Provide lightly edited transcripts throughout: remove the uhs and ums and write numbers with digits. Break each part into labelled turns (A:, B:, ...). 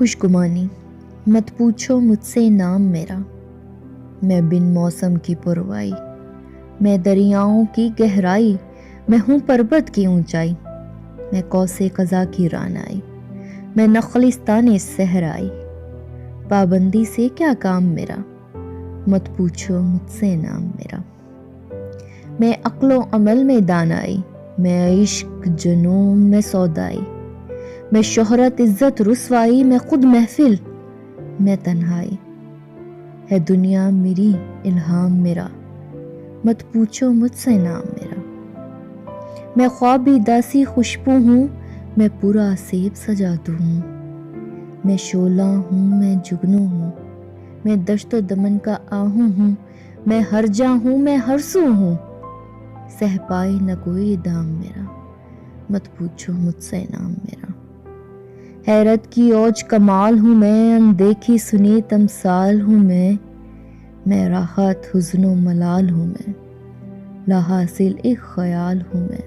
A: خوشگمانی، مت پوچھو مجھ سے نام میرا، میں بن موسم کی پروائی، میں دریاؤں کی گہرائی، میں ہوں پربت کی اونچائی، میں قوس قزح کی رعنائی، میں نخلستان صحرائی، پابندی سے کیا کام میرا، مت پوچھو مجھ سے نام میرا، میں عقل و عمل میں دانائی، میں عشق جنون میں سودائی، میں شہرت عزت رسوائی، میں خود محفل میں تنہائی، ہے دنیا میری الہام میرا، مت پوچھو مجھ سے نام میرا، میں خوابی داسی خوشبو ہوں، میں پورا سیب سجادو ہوں، میں شعلہ ہوں، میں جگنو ہوں، میں دشت و دمن کا آہوں ہوں، میں ہر جاں ہوں، میں ہر سو ہوں، سہ پائے نہ کوئی دام میرا، مت پوچھو مجھ سے نام میرا، حیرت کی اوج کمال ہوں میں، اندیکھی سنی تمثال ہوں میں راحت حزن و ملال ہوں میں، لا حاصل ایک خیال ہوں میں،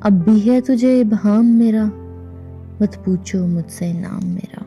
A: اب بھی ہے تجھے ابہام میرا، مت پوچھو مجھ سے نام میرا۔